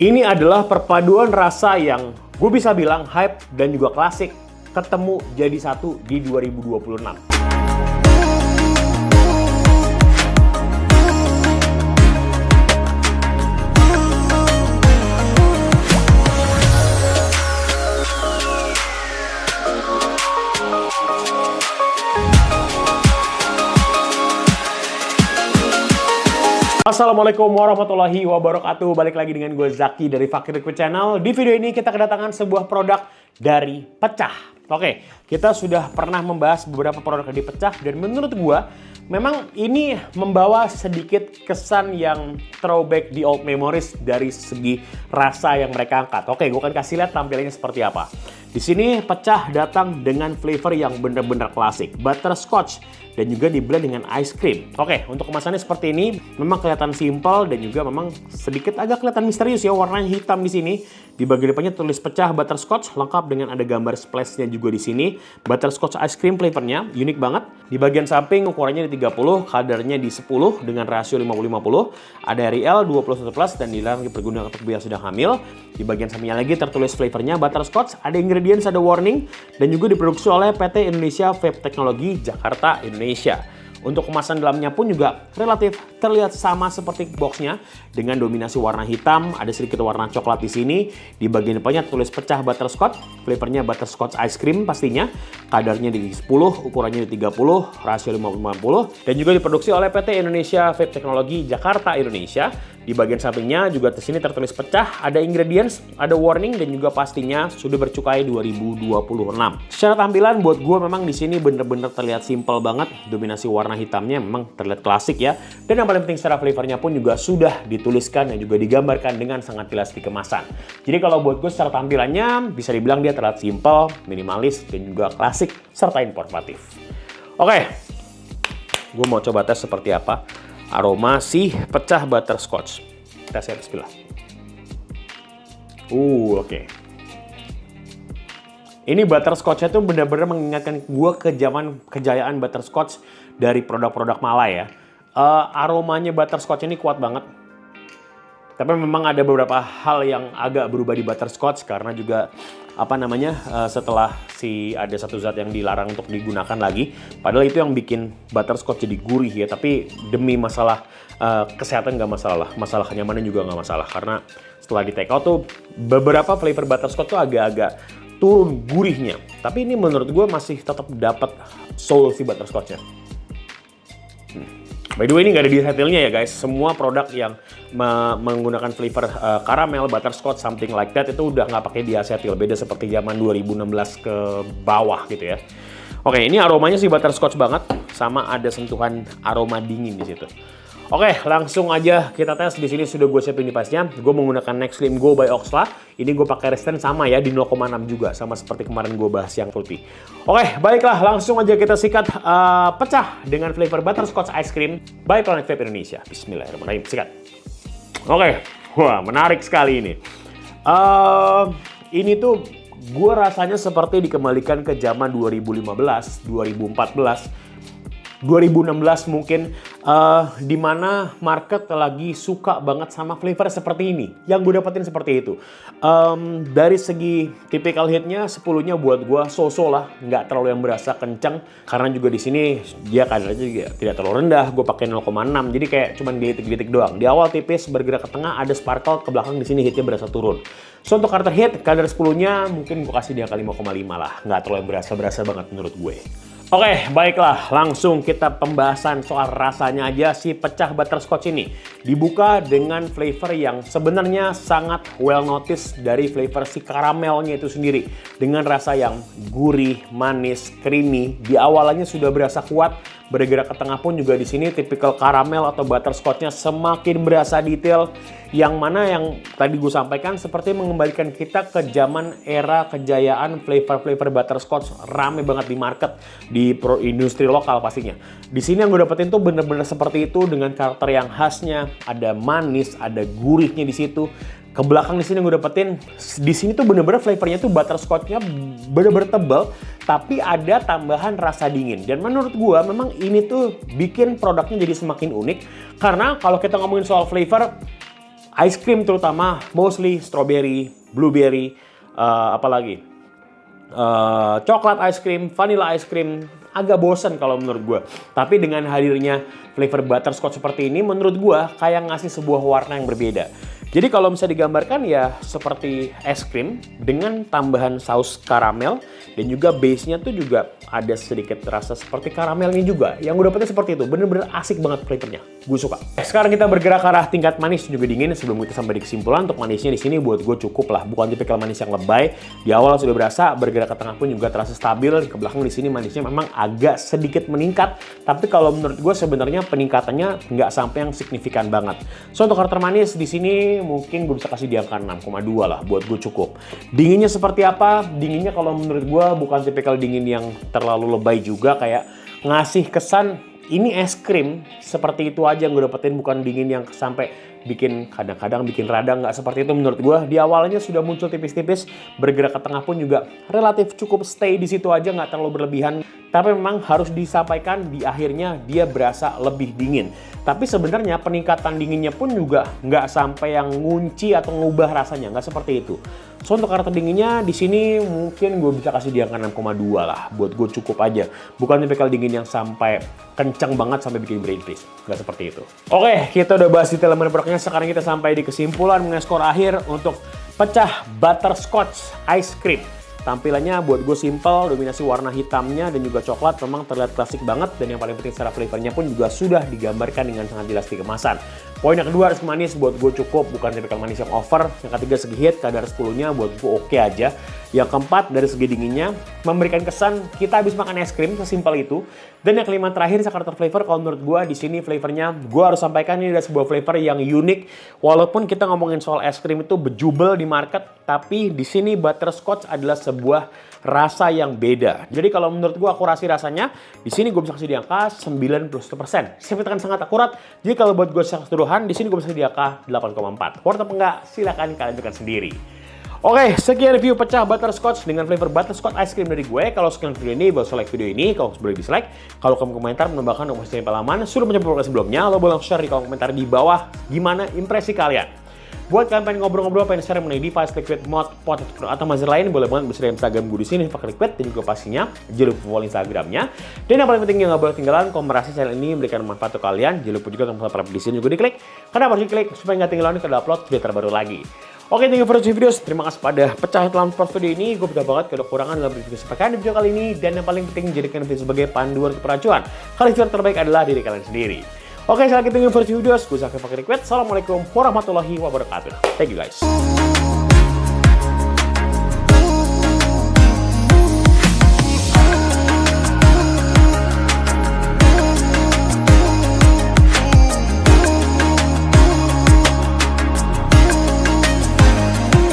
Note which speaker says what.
Speaker 1: Ini adalah perpaduan rasa yang gue bisa bilang hype dan juga klasik ketemu jadi satu di 2026. Assalamualaikum warahmatullahi wabarakatuh. Balik lagi dengan gue Zaki dari Fakir Liquid Channel. Di video ini kita kedatangan sebuah produk dari Pecah. Oke, kita sudah pernah membahas beberapa produk dari Pecah dan menurut gue memang ini membawa sedikit kesan yang throwback di old memories dari segi rasa yang mereka angkat. Oke, gue akan kasih lihat tampilannya seperti apa. Di sini Pecah datang dengan flavor yang benar-benar klasik, butterscotch dan juga diblend dengan ice cream. Oke, untuk kemasannya seperti ini, memang kelihatan simple dan juga memang sedikit agak kelihatan misterius ya, warnanya hitam di sini. Di bagian depannya tulis Pecah butterscotch, lengkap dengan ada gambar splashnya juga di sini. Butterscotch ice cream flavornya, unik banget. Di bagian samping ukurannya di 30, kadarnya di 10 dengan rasio 50-50. Ada REL 21+ dan dilarang dipergunakan untuk yang sedang hamil. Di bagian sampingnya lagi tertulis flavornya butterscotch, ada ingredients, ada warning, dan juga diproduksi oleh PT Indonesia Vape Technology Jakarta, Indonesia. Untuk kemasan dalamnya pun juga relatif terlihat sama seperti boxnya dengan dominasi warna hitam, ada sedikit warna coklat di sini. Di bagian depannya tulis Pecah butterscotch, flavornya butterscotch ice cream pastinya. Kadarnya di 10, ukurannya di 30, rasio 50-50 dan juga diproduksi oleh PT Indonesia Vape Technology Jakarta, Indonesia. Di bagian sampingnya juga di sini tertulis Pecah, ada ingredients, ada warning dan juga pastinya sudah bercukai 2026. Secara tampilan buat gue memang di sini bener-bener terlihat simple banget, dominasi warna hitamnya memang terlihat klasik ya. Dan yang paling penting secara flavornya pun juga sudah dituliskan dan juga digambarkan dengan sangat jelas di kemasan. Jadi kalau buat gue secara tampilannya bisa dibilang dia terlihat simple, minimalis dan juga klasik serta informatif. Oke, gue mau coba tes seperti apa aroma si Pecah butterscotch. Kita siap bismillah. Oke. Ini butterscotch-nya tuh benar-benar mengingatkan gue ke zaman kejayaan butterscotch dari produk-produk Malay ya. Aromanya butterscotch ini kuat banget. Tapi memang ada beberapa hal yang agak berubah di butterscotch karena juga setelah ada satu zat yang dilarang untuk digunakan lagi. Padahal itu yang bikin butterscotch jadi gurih ya. Tapi demi masalah kesehatan nggak masalah, masalah kenyamanan juga nggak masalah. Karena setelah di take out tuh beberapa flavor butterscotch tuh agak-agak turun gurihnya. Tapi ini menurut gue masih tetap dapat soul si butterscotchnya. By the way, ini nggak ada di detailnya ya guys. Semua produk yang menggunakan flavor caramel, butterscotch, something like that itu udah nggak pakai diacetyl. Beda seperti zaman 2016 ke bawah gitu ya. Oke, ini aromanya sih butterscotch banget, sama ada sentuhan aroma dingin di situ. Oke, langsung aja kita tes. Di sini sudah gue siapin device-nya. Gue menggunakan Next Slim Go by Oxla. Ini gue pakai resistance sama ya, di 0,6 juga, sama seperti kemarin gue bahas yang fruity. Oke, baiklah, langsung aja kita sikat Pecah dengan flavor butterscotch ice cream by Planet Vape Indonesia. Bismillahirrahmanirrahim, sikat. Oke, wah menarik sekali ini. Ini tuh gue rasanya seperti dikembalikan ke zaman 2015, 2014. 2016 mungkin di mana market lagi suka banget sama flavor seperti ini. Yang gue dapetin seperti itu. Dari segi typical hitnya 10-nya buat gue so-so lah, nggak terlalu yang berasa kencang. Karena juga di sini dia kadarnya juga tidak terlalu rendah. Gue pakai 0,6, jadi kayak cuman gelitik-gelitik doang. Di awal tipis, bergerak ke tengah, ada sparkle, ke belakang di sini hitnya berasa turun. So untuk karakter hit, kadar 10-nya mungkin gue kasih di angka 5,5 lah. Nggak terlalu yang berasa banget menurut gue. Oke, baiklah, langsung kita pembahasan soal rasanya aja si Pecah butterscotch ini. Dibuka dengan flavor yang sebenarnya sangat well noticed dari flavor si karamelnya itu sendiri. Dengan rasa yang gurih, manis, creamy. Di awalannya sudah berasa kuat, bergerak ke tengah pun juga di sini tipikal karamel atau butterscotchnya semakin berasa detail. Yang mana yang tadi gue sampaikan seperti mengembalikan kita ke zaman era kejayaan flavor-flavor butterscotch rame banget di market di industri lokal pastinya. Di sini yang gue dapetin tuh bener-bener seperti itu dengan karakter yang khasnya, ada manis, ada gurihnya di situ. Ke belakang di sini gue dapetin di sini tuh bener-bener flavornya tuh butterscotchnya bener-bener tebal, tapi ada tambahan rasa dingin. Dan menurut gue memang ini tuh bikin produknya jadi semakin unik karena kalau kita ngomongin soal flavor ice cream terutama mostly strawberry, blueberry, apalagi coklat ice cream, vanilla ice cream, agak bosen kalau menurut gue. Tapi dengan hadirnya flavor butterscotch seperti ini, menurut gue kayak ngasih sebuah warna yang berbeda. Jadi kalau bisa digambarkan ya seperti es krim dengan tambahan saus karamel dan juga base-nya tuh juga ada sedikit rasa seperti karamelnya juga. Yang gue dapetnya seperti itu, bener-bener asik banget flavornya. Gue suka. Sekarang kita bergerak ke arah tingkat manis juga dingin. Sebelum kita sampai di kesimpulan, untuk manisnya di sini buat gue cukup lah. Bukan tipikal manis yang lebay. Di awal sudah berasa, bergerak ke tengah pun juga terasa stabil. Ke belakang di sini manisnya memang agak sedikit meningkat. Tapi kalau menurut gue sebenarnya peningkatannya nggak sampai yang signifikan banget. So untuk karakter manis di sini mungkin gue bisa kasih di angka 6,2 lah, buat gue cukup. Dinginnya seperti apa? Dinginnya kalau menurut gue bukan tipikal dingin yang terlalu lebay juga, kayak ngasih kesan ini es krim seperti itu aja yang gue dapetin, bukan dingin yang sampai bikin kadang-kadang bikin radang, nggak seperti itu menurut gue. Di awalnya sudah muncul tipis-tipis, bergerak ke tengah pun juga relatif cukup stay di situ aja, nggak terlalu berlebihan. Tapi memang harus disampaikan di akhirnya dia berasa lebih dingin. Tapi sebenarnya peningkatan dinginnya pun juga nggak sampai yang ngunci atau ngubah rasanya, nggak seperti itu. So untuk karakter dinginnya di sini mungkin gue bisa kasih di angka 6,2 lah, buat gue cukup aja. Bukan tipikal dingin yang sampai kencang banget sampai bikin brain freeze, nggak seperti itu. Oke, kita udah bahas detail elemen produknya. Sekarang kita sampai di kesimpulan mengenai skor akhir untuk pecah butterscotch ice cream. Tampilannya buat gue simple, dominasi warna hitamnya dan juga coklat memang terlihat klasik banget, dan yang paling penting secara flavornya pun juga sudah digambarkan dengan sangat jelas di kemasan. Poin yang kedua, harus manis, buat gue cukup, bukan tipikal manis yang over. Yang ketiga, segi hit, kadar 10-nya buat gue oke aja. Yang keempat, dari segi dinginnya, memberikan kesan kita habis makan es krim, sesimpel itu. Dan yang kelima terakhir, karakter flavor, kalau menurut gue di sini flavornya, gue harus sampaikan ini ada sebuah flavor yang unik. Walaupun kita ngomongin soal es krim itu bejubel di market, tapi di sini butterscotch adalah sebuah rasa yang beda. Jadi kalau menurut gue akurasi rasanya, di sini gue bisa kasih di angka 91%. Saya katakan sangat akurat. Jadi kalau buat gue secara keseluruhan, di sini gue bisa kasih di angka 8,4. Worth apa enggak? Silakan kalian tentukan sendiri. Oke, sekian review pecah butterscotch dengan flavor butterscotch ice cream dari gue. Kalau suka video ini, boleh like video ini. Kalau boleh dislike. Kalau kamu komentar menambahkan informasi pengalaman sudah mencoba sebelumnya, lo boleh share di kolom komentar di bawah gimana impresi kalian. Buat kalian pengen ngobrol-ngobrol, pengen share mengenai device, liquid, mod, pot, atau mazir lain, boleh banget bersedia Instagram gue di sini, pakai liquid, dan juga pastinya jangan lupa follow Instagramnya. Dan yang paling penting yang nggak boleh ketinggalan, kalau merasa channel ini memberikan manfaat untuk kalian, jangan lupa juga tombol subscribe di sini juga diklik, karena harus diklik supaya nggak ketinggalan kalau upload video terbaru lagi. Oke, thank you for watching videos. Terima kasih pada pecah dalam video ini. Gue beda banget kalau kekurangan dalam video sepakan di video kali ini, dan yang paling penting jadikan video sebagai panduan keperacuan. Kalian terbaik adalah diri kalian sendiri. Oke, sekali lagi tunggu video. Gue Zaki pakai request. Assalamualaikum warahmatullahi wabarakatuh. Thank you guys.